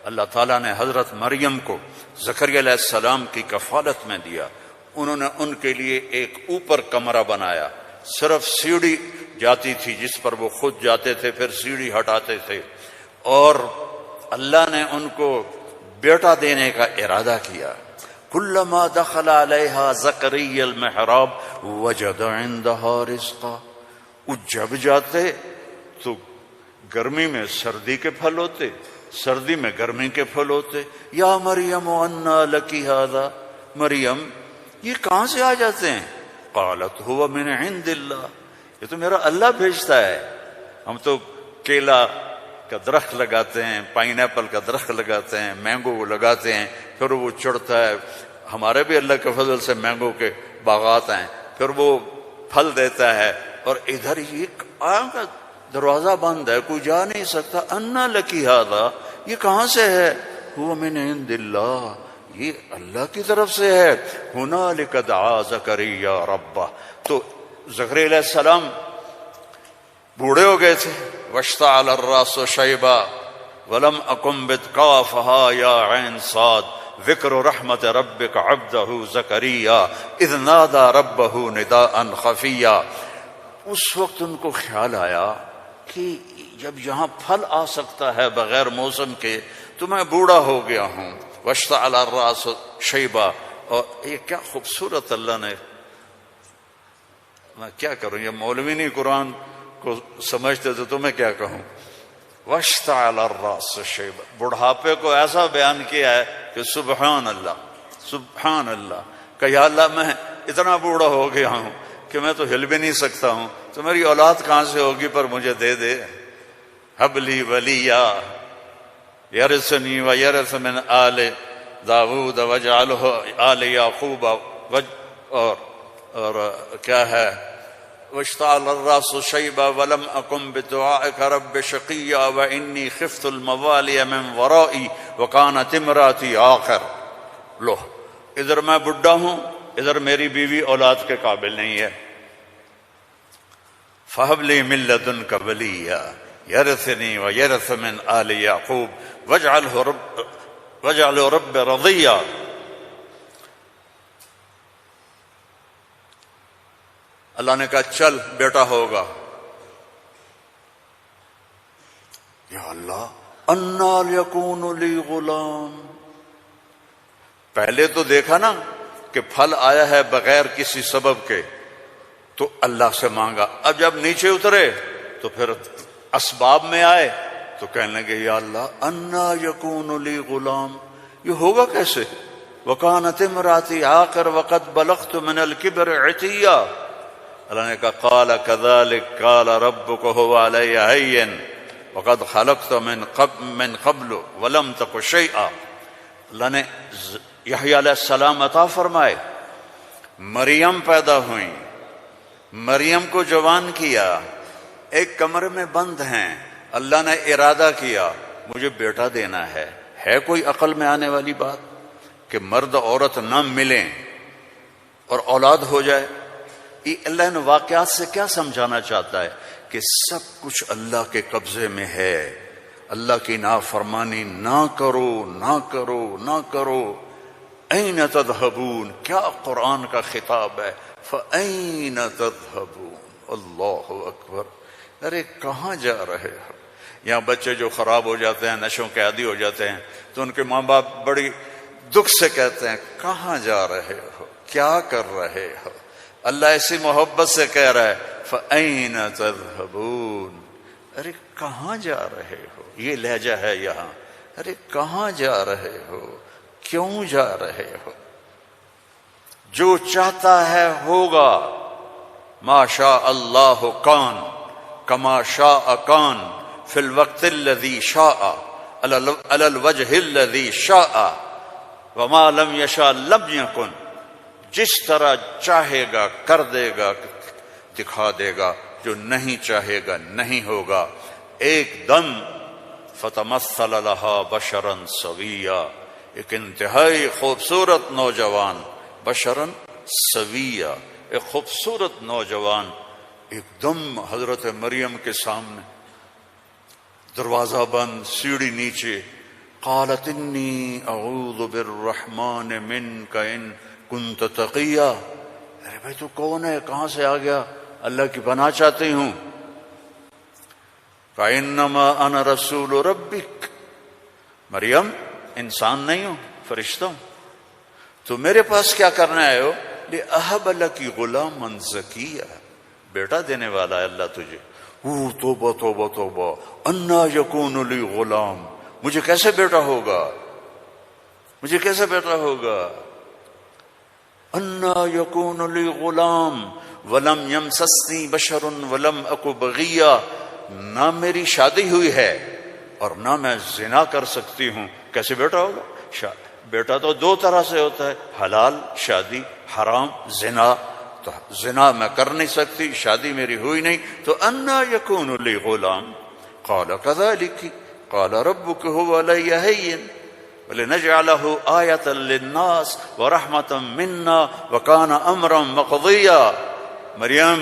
اللہ تعالیٰ نے حضرت مریم کو زکریا علیہ السلام کی کفالت میں دیا. انہوں نے ان کے لیے ایک اوپر کمرہ بنایا، صرف سیڑھی جاتی تھی جس پر وہ خود جاتے تھے، پھر سیڑھی ہٹاتے تھے. اور اللہ نے ان کو بیٹا دینے کا ارادہ کیا. کلما دخل علیہا زکریا المحراب وجد عندها رزقا. وہ جب جاتے تو گرمی میں سردی کے پھل ہوتے، سردی میں گرمی کے پھل ہوتے. یا مریم انا لکی ھذا، مریم یہ کہاں سے آ جاتے ہیں؟ قالت هو من عند اللہ، یہ تو میرا اللہ بھیجتا ہے. ہم تو کیلا کا درخت لگاتے ہیں، پائن ایپل کا درخت لگاتے ہیں، مینگو لگاتے ہیں، پھر وہ چڑھتا ہے. ہمارے بھی اللہ کے فضل سے مینگو کے باغات ہیں، پھر وہ پھل دیتا ہے. اور ادھر یہ دروازہ بند ہے، کوئی جا نہیں سکتا. انا لکی ھذا، یہ کہاں سے ہے؟ هو من عند اللہ، یہ اللہ کی طرف سے ہے. ہنالک دعا زکریا ربہ. تو زکریا علیہ السلام بوڑھے ہو گئے تھے. واشتعل الراس شیبا ولم اکن بتقافها یا عین صاد ذکر رحمت ربک عبدہ زکریا اذ نادى ربہ نداء خفیا. اس وقت ان کو خیال آیا کہ جب یہاں پھل آ سکتا ہے بغیر موسم کے تو میں بوڑھا ہو گیا ہوں. واشتعل الراس شیبا. اور یہ کیا خوبصورت اللہ نے، میں کیا کروں، یہ مولوی نہیں قرآن کو سمجھتے تو تمہیں کیا کہوں. واشتعل الراس شیبا، بڑھاپے کو ایسا بیان کیا ہے کہ سبحان اللہ سبحان اللہ. کہ یا اللہ میں اتنا بوڑھا ہو گیا ہوں کہ میں تو ہل بھی نہیں سکتا ہوں، تو میری اولاد کہاں سے ہوگی، پر مجھے دے دے. ہب لی ولیا یرثنی ویرث من آل داود واجعلہ آل یعقوب. اور کیا ہے، واشتعل الراس شیبا ولم اکن بدعائک رب شقیا وانی خفت الموالی من ورائی وکانت امراتی عاقر. لو ادھر میں بڈھا ہوں، ادھر میری بیوی اولاد کے قابل نہیں ہے. فہب لی من لدنک ولیا یرثنی ویرث من آل یعقوب واجعلہ رب رضیا. اللہ نے کہا چل بیٹا ہوگا. یا اللہ انا یکون لی غلام. پہلے تو دیکھا نا کہ پھل آیا ہے بغیر کسی سبب کے، تو اللہ سے مانگا. اب جب نیچے اترے تو پھر اسباب میں آئے تو کہنے لگے یا اللہ انا یکون لی غلام، یہ ہوگا کیسے؟ وکانت امراتی عاقر وقد بلغت من الکبر عتیا. اللہ نے کہا قال كذلك قال ربك هو علي هين وقد خلقت من قبل ولم تك شيئا. اللہ نے یحییٰ علیہ السلام عطا فرمائے، مریم پیدا ہوئیں، مریم کو جوان کیا، ایک کمرے میں بند ہیں. اللہ نے ارادہ کیا مجھے بیٹا دینا ہے. ہے کوئی عقل میں آنے والی بات کہ مرد عورت نہ ملیں اور اولاد ہو جائے؟ یہ اللہ نے واقعات سے کیا سمجھانا چاہتا ہے کہ سب کچھ اللہ کے قبضے میں ہے. اللہ کی نافرمانی نہ کرو نہ کرو نہ کرو. این تذہبون، کیا قرآن کا خطاب ہے. فَأَيْنَ تَذْهَبُونَ. اللہ اکبر. ارے کہاں جا رہے ہو؟ یہاں بچے جو خراب ہو جاتے ہیں، نشوں کے عادی ہو جاتے ہیں، تو ان کے ماں باپ بڑی دکھ سے کہتے ہیں کہاں جا رہے ہو، کیا کر رہے ہو. اللہ ایسی محبت سے کہہ رہا ہے فَأَيْنَ تَذْهَبُونَ. ارے کہاں جا رہے ہو؟ یہ لہجہ ہے یہاں. ارے کہاں جا رہے ہو، کیوں جا رہے ہو؟ جو چاہتا ہے ہوگا. ما شاء اللہ کان کما شاء کان فی الوقت الذی شاء علی الوجہ الذی شاء وما لم یشاء لم یکن. جس طرح چاہے گا کر دے گا، دکھا دے گا، جو نہیں چاہے گا نہیں ہوگا. ایک دم فتمثل لها بشرا سویا. ایک انتہائی خوبصورت نوجوان، بشرا سویا، ایک خوبصورت نوجوان ایک دم حضرت مریم کے سامنے. دروازہ بند، سیڑھی نیچے، قالت انی اعوذ بالرحمن منک ان کنت تقیا. ارے بھائی تو کون ہے, کہاں سے آ گیا؟ اللہ کی پناہ چاہتی ہوں. فإنما أنا رسول ربک. مریم انسان نہیں ہوں, فرشتہ ہوں. تو میرے پاس کیا کرنے آئے ہو؟ لأہب لکی غلاما زکیا, بیٹا دینے والا ہے اللہ تجھے. توبہ توبہ توبہ, انا یکون لی غلام, مجھے کیسے بیٹا ہوگا, مجھے کیسے بیٹا ہوگا؟ انا یکون لی غلام ولم یمسسنی بشر ولم اک بغیا. نہ میری شادی ہوئی ہے اور نہ میں زنا کر سکتی ہوں, کیسے بیٹا ہوگا؟ بیٹا تو دو طرح سے ہوتا ہے, حلال شادی, حرام زنا. تو زنا میں کر نہیں سکتی, شادی میری ہوئی نہیں, تو انا یکون لی غلام. قال کذلک قال ربک هو علی هین ولنجعله آیۃ للناس ورحمۃ منا وکان امرا مقضیا. مریم,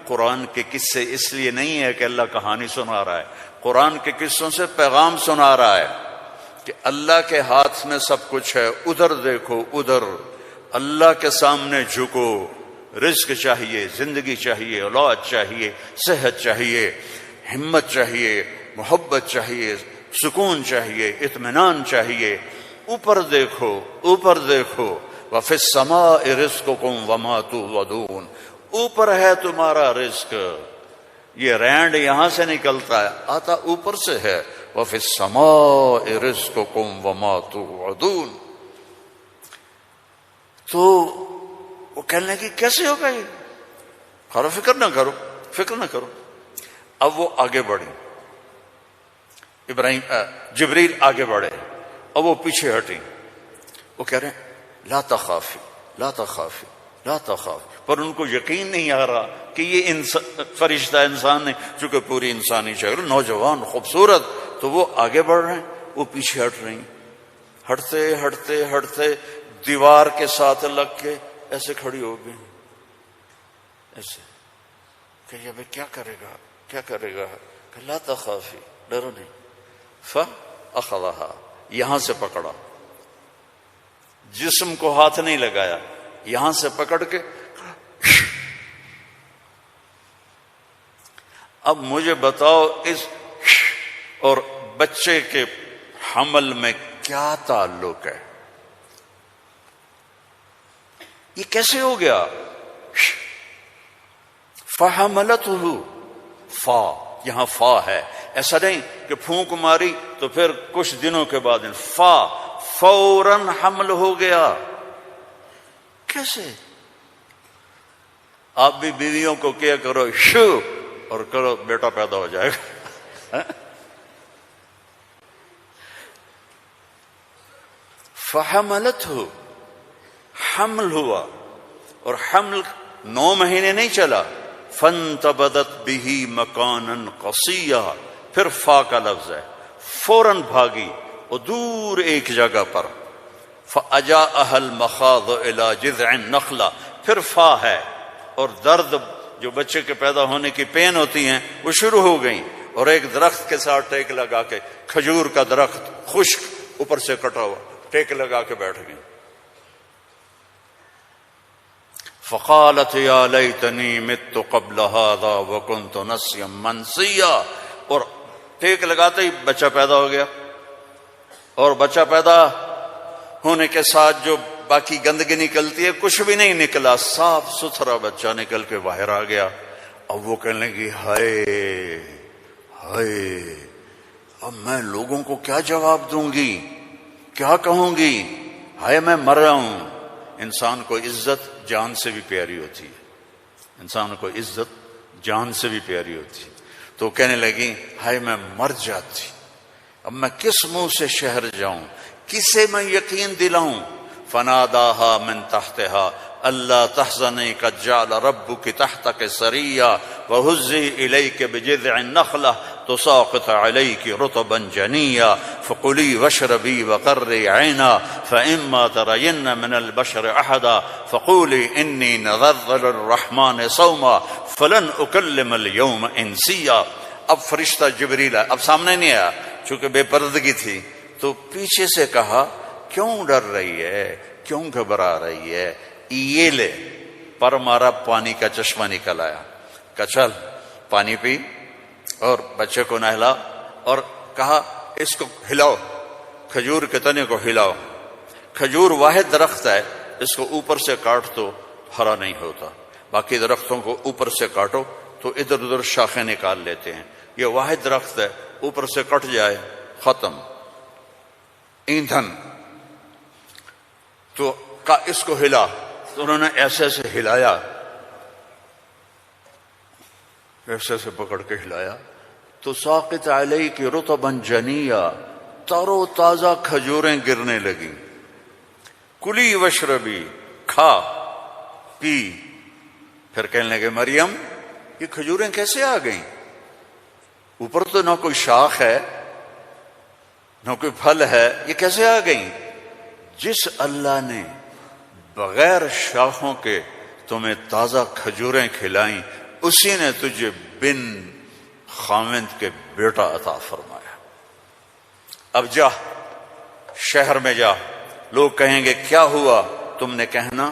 قرآن کے قصے اس لیے نہیں ہے کہ اللہ کہانی سنا رہا ہے, قرآن کے قصوں سے پیغام سنا رہا ہے کہ اللہ کے ہاتھ میں سب کچھ ہے. ادھر دیکھو, ادھر اللہ کے سامنے جھکو. رزق چاہیے, زندگی چاہیے, اولاد چاہیے, صحت چاہیے, ہمت چاہیے, محبت چاہیے, سکون چاہیے, اطمینان چاہیے. اوپر دیکھو, اوپر دیکھو. وفی السماء رزقکم وما توعدون, اوپر ہے تمہارا رزق. یہ رینڈ یہاں سے نکلتا ہے, آتا اوپر سے ہے. وفی السماء رزقکم وما توعدون. تو وہ کہنے لگی کیسے ہوگا یہ؟ کرو, فکر نہ کرو, فکر نہ کرو. اب وہ آگے بڑھی, جبریل آگے بڑھے, اب وہ پیچھے ہٹی. وہ کہہ رہے ہیں لا تخافی لا تخافی لا تخافی. پر ان کو یقین نہیں آ رہا کہ یہ فرشتہ انسان ہے, چونکہ پوری انسانی شکل, نوجوان, خوبصورت. تو وہ آگے بڑھ رہے ہیں, وہ پیچھے ہٹ رہی. ہٹتے ہٹتے ہٹتے دیوار کے ساتھ لگ کے ایسے کھڑی ہو گئی, ایسے کہ یہ بھائی کیا کرے گا, کیا کرے گا؟ کہ لا تخافی, ڈرو نہیں. فأخذها, یہاں سے پکڑا, جسم کو ہاتھ نہیں لگایا, یہاں سے پکڑ کے. اب مجھے بتاؤ اس اور بچے کے حمل میں کیا تعلق ہے؟ یہ کیسے ہو گیا؟ فحملتہ, فا, یہاں فا ہے. ایسا نہیں کہ پھونک ماری تو پھر کچھ دنوں کے بعد فا, فوراً حمل ہو گیا. کیسے؟ آپ بھی بیویوں کو کیا کرو شو اور کرو, بیٹا پیدا ہو جائے گا. فحملتہ, حمل ہوا, اور حمل 9 مہینے نہیں چلا. فانتبذت بہ مکانا قصیا, پھر فا کا لفظ ہے, فوراً بھاگی اور دور ایک جگہ پر. فاجاءها المخاض الى جذع النخلہ, پھر فا ہے, اور درد جو بچے کے پیدا ہونے کی پین ہوتی ہیں وہ شروع ہو گئیں, اور ایک درخت کے ساتھ ٹیک لگا کے, کھجور کا درخت خشک اوپر سے کٹا ہوا, ٹیک لگا کے بیٹھ گئی. فقالت یا لیتنی مت قبل هذا وکنت نسیا منسیا, اور ٹیک لگاتے ہی بچہ پیدا ہو گیا, اور بچہ پیدا ہونے کے ساتھ جو باقی گندگی نکلتی ہے کچھ بھی نہیں نکلا, صاف ستھرا بچہ نکل کے باہر آ گیا. اب وہ کہنے لگی ہائے ہائے, اب میں لوگوں کو کیا جواب دوں گی, کیا کہوں گی؟ ہائے میں مر رہا ہوں. انسان کو عزت جان سے بھی پیاری ہوتی ہے, انسان کو عزت جان سے بھی پیاری ہوتی ہے. تو کہنے لگی ہائے میں مر جاتی, اب میں کس منہ سے شہر جاؤں, کسے میں یقین دلاؤں؟ فناداها من تحتها اللہ تحزنی قد جعل ربک تحتک سریا وہزی الیک بجذع النخلہ تساقط علیک رطبا جنیا فکلی واشربی وقرری عینا فاما ترین من البشر احدا فقولی انی نذرت للرحمن صوما فلن اکلم اليوم انسیا. اب فرشتہ جبریل اب سامنے نہیں آیا, چونکہ بے پردگی تھی, تو پیچھے سے کہا کیوں ڈر رہی ہے، کیوں گھبرا رہی ہے؟ یہ لے، پر مارا، پانی کا چشمہ نکل آیا، کہا چل پانی پی اور بچے کو نہلا، اور کہا اس کو ہلاؤ، کھجور کے تنے کو ہلاؤ۔ کھجور واحد درخت ہے، اس کو اوپر سے کاٹ تو ہرا نہیں ہوتا، باقی درختوں کو اوپر سے کاٹو تو ادھر ادھر شاخیں نکال لیتے ہیں، یہ واحد درخت ہے، اوپر سے کٹ جائے ختم، ایندھن۔ تو کہا اس کو ہلا، تو انہوں نے ایسے ایسے ہلایا، ایسے ایسے پکڑ کے ہلایا تو ساقط علیک رطبا جنیا، تر و تازہ کھجوریں گرنے لگی۔ کلی وشربی، کھا پی۔ پھر کہنے لگے مریم یہ کھجوریں کیسے آ گئیں؟ اوپر تو نہ کوئی شاخ ہے نہ کوئی پھل ہے، یہ کیسے آ گئیں؟ جس اللہ نے بغیر شاخوں کے تمہیں تازہ کھجوریں کھلائیں، اسی نے تجھے بن خاوند کے بیٹا عطا فرمایا۔ اب جا شہر میں جا، لوگ کہیں گے کیا ہوا؟ تم نے کہنا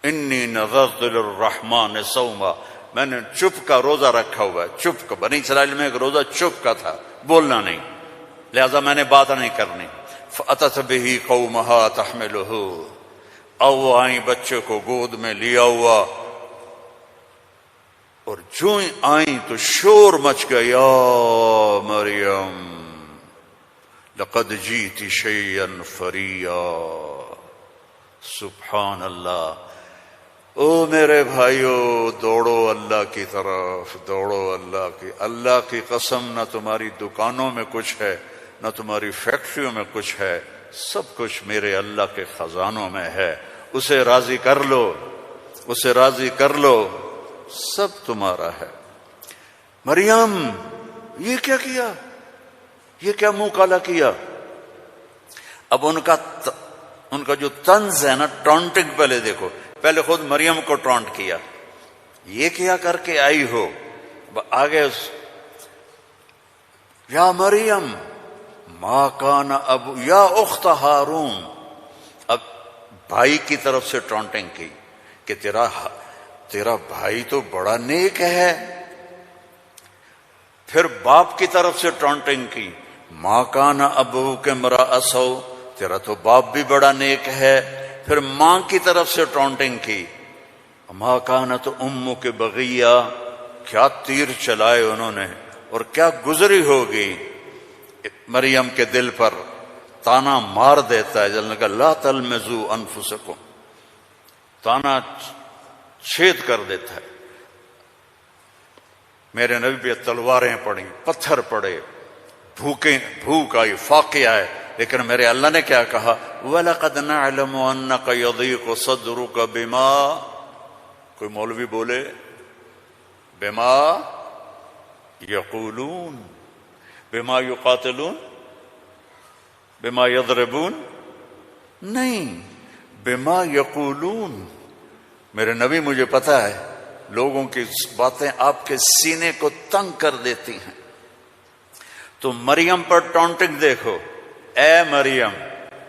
انی نذرت للرحمن صوما، میں نے چپ کا روزہ رکھا ہوا ہے، چپ کا۔ بنی اسرائیل میں ایک روزہ چپ کا تھا، بولنا نہیں، لہذا میں نے بات نہیں کرنی۔ فأتت به قومها تحملہ، او وہ آئیں بچے کو گود میں لیا ہوا، اور جو ہی آئیں تو شور مچ گیا، یا مریم لقد جیت شیئا فریا۔ سبحان اللہ۔ او میرے بھائیو، دوڑو اللہ کی طرف، دوڑو اللہ کی۔ اللہ کی قسم، نہ تمہاری دکانوں میں کچھ ہے، نہ تمہاری فیکٹریوں میں کچھ ہے، سب کچھ میرے اللہ کے خزانوں میں ہے۔ اسے راضی کر لو، اسے راضی کر لو، سب تمہارا ہے۔ مریم یہ کیا کیا؟ یہ کیا منہ کالا کیا؟ اب ان کا جو طنز ہے نا، ٹونٹنگ، پہلے دیکھو، پہلے خود مریم کو ٹونٹ کیا، یہ کیا کر کے آئی ہو؟ آگے یا مریم ما کان ابو، یا اخت ہارون، اب بھائی کی طرف سے ٹونٹنگ کی کہ تیرا بھائی تو بڑا نیک ہے۔ پھر باپ کی طرف سے ٹونٹنگ کی، ماں کان ابوک امرأ سو، تیرا تو باپ بھی بڑا نیک ہے۔ پھر ماں کی طرف سے ٹونٹنگ کی، ماں کانت امک بغیہ، کیا تیر چلائے انہوں نے، اور کیا گزری ہوگی مریم کے دل پر، تانا مار دیتا ہے۔ جلنے کا لا تلمزوا انفسکم، تانا چھید کر دیتا ہے۔ میرے نبی پہ تلواریں پڑیں، پتھر پڑے، بھوک آئی، فاقے آئے، لیکن میرے اللہ نے کیا کہا؟ وَلَقَدْ نَعْلَمُ أَنَّكَ يَضِيقُ صَدْرُكَ بِمَا، کوئی مولوی بولے بِمَا يَقُولُونَ، بِمَا يُقَاتِلُونَ، بِمَا يَضْرِبُونَ، نہیں، بِمَا يَقُولُونَ۔ میرے نبی، مجھے پتا ہے لوگوں کی باتیں آپ کے سینے کو تنگ کر دیتی ہیں۔ تو مریم پر ٹونٹنگ دیکھو، اے مریم،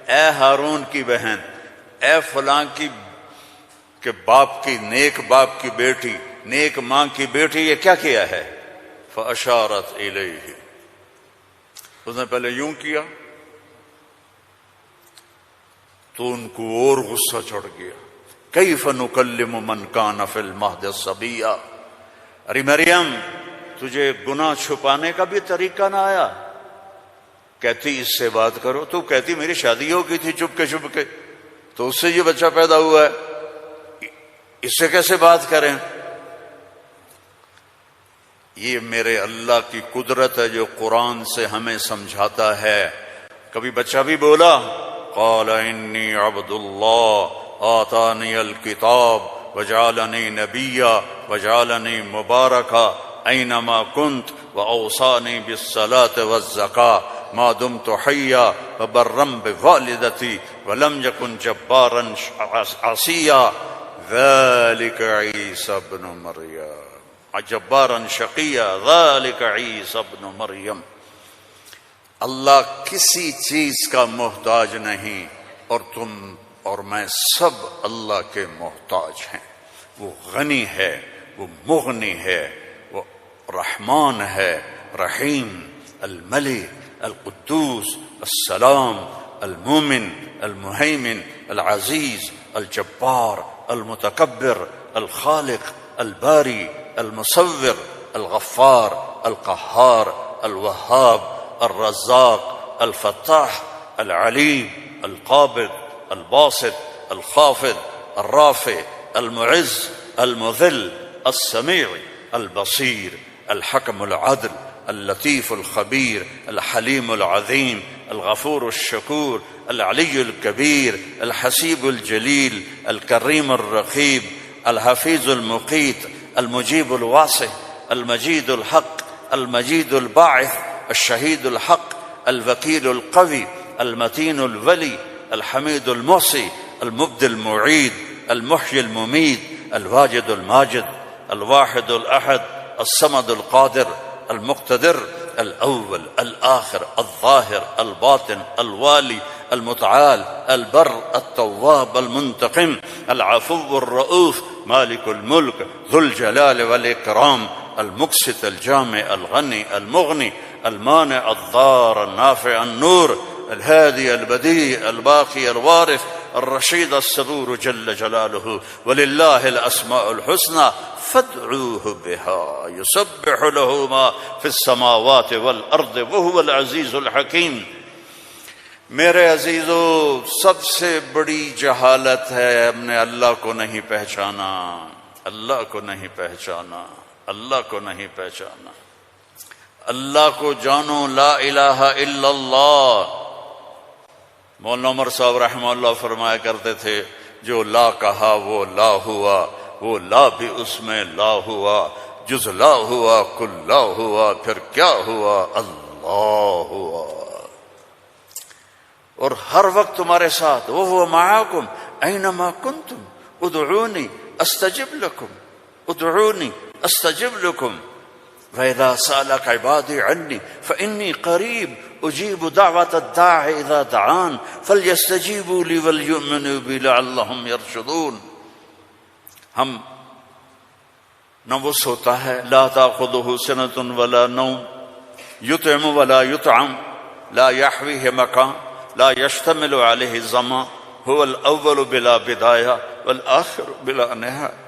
اے ہارون کی بہن، اے فلاں کی کہ باپ کی، نیک باپ کی بیٹی، نیک ماں کی بیٹی، یہ کیا کیا ہے؟ فَأَشَارَتْ إِلَيْهِ، اس نے پہلے یوں کیا تو ان کو اور غصہ چڑھ گیا۔ کیف نکلم من کان فی المہد صبیا، ارے مریم تجھے گناہ چھپانے کا بھی طریقہ نہ آیا؟ کہتی اس سے بات کرو، تو کہتی میری شادی ہو گئی تھی چپ کے، تو اس سے یہ بچہ پیدا ہوا ہے، اس سے کیسے بات کریں؟ یہ میرے اللہ کی قدرت ہے جو قرآن سے ہمیں سمجھاتا ہے۔ کبھی بچہ بھی بولا، قال انی عبد اللہ آتانی الکتاب وجعلنی نبیا وجعلنی مبارکا اینما کنت واوصانی بالصلاة والزکاة ما دمت حیا وبرا بوالدتی ولم یکن جبارا عصیا ذلک عیسی ابن مریم، جبارا شقیا ذلک عیسی ابن مریم۔ اللہ کسی چیز کا محتاج نہیں، اور تم اور میں سب اللہ کے محتاج ہیں۔ وہ غنی ہے، وہ مغنی ہے، وہ رحمان ہے، رحیم، الملک، القدوس، السلام، المومن، المہیمن، العزیز، الجبار، المتکبر، الخالق، الباری، المصور، الغفار، القہار، الوہاب، الرزاق، الفتاح، العلیم، القابض، الباسط، الخافض، الرافع، المعز، المذل، السمیع، البصیر، الحکم العدل، اللطیف الخبیر، الحلیم العظیم، الغفور الشکور، العلی الکبیر، الحسیب الجلیل، الکریم الرقیب، الحفیظ المقیت، المجیب الواسع، المجید الحق، المجید الباعث، الشہید الحق، الوکیل القوی، المتین الولی، الحمید المحصی، المبدی المعید، المحیی الممید، الواجد الماجد، الواحد الأحد، الصمد القادر، المقتدر، الأول، الآخر، الظاهر، الباطن، الوالي، المتعال، البر، التواب، المنتقم، العفو الرؤوف، مالك الملك، ذو الجلال والإكرام، المقسط، الجامع، الغني، المغني، المانع، الضار، النافع، النور، الهادي، البديع، الباقي، الوارث، الرشيد، الصبور جل جلاله، ولله الأسماء الحسنى فادعوه بها يسبح له ما في السماوات والأرض وهو العزيز الحكيم۔ میرے عزیزو، سب سے بڑی جہالت ہے ہم نے اللہ کو نہیں پہچانا، اللہ کو نہیں پہچانا، اللہ کو نہیں پہچانا۔ اللہ کو جانو، لا الہ الا اللہ۔ مولانا عمر صاحب رحمہ اللہ فرمایا کرتے تھے، جو لا کہا وہ لا ہوا، وہ لا بھی اس میں لا ہوا، جز لا ہوا کل لا ہوا، پھر کیا ہوا؟ اللہ ہوا۔ اور ہر وقت تمہارے ساتھ، وہو معاکم اینما کنتم ادعونی استجب لکم، ادعونی استجب لکم، وَإِذَا سَأَلَكَ عِبَادِي عَنِّي فَإِنِّي قَرِيبٌ أُجِيبُ دَعْوَةَ الدَّاعِ إِذَا دَعَانِ فَلْيَسْتَجِيبُوا لِي وَلْيُؤْمِنُوا بِي لَعَلَّهُمْ يَرْشُدُونَ۔ ہم نہ وہ سوتا ہے، لا تأخذه سنة ولا نوم، يطعم ولا يطعم، لا يحويه مكان، لا يشتمل عليه الزمان، هو الأول بلا بداية والآخر بلا نهاية۔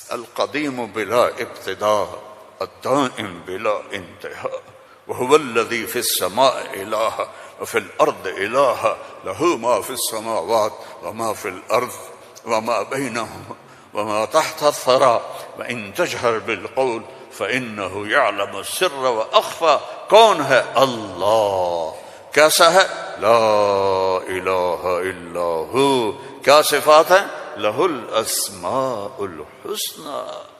القديم بلا ابتداء، الدائم بلا انتهاء، وهو الذي في السماء إله وفي الأرض إله، له ما في السماوات وما في الأرض وما بينهما وما تحت الثرى، وإن تجهر بالقول فإنه يعلم السر وأخفى۔ کون ہے؟ اللہ۔ کیسا ہے؟ لا الہ الا ہو۔ کیا صفات ہیں؟ لہ الاسماء الحسنى۔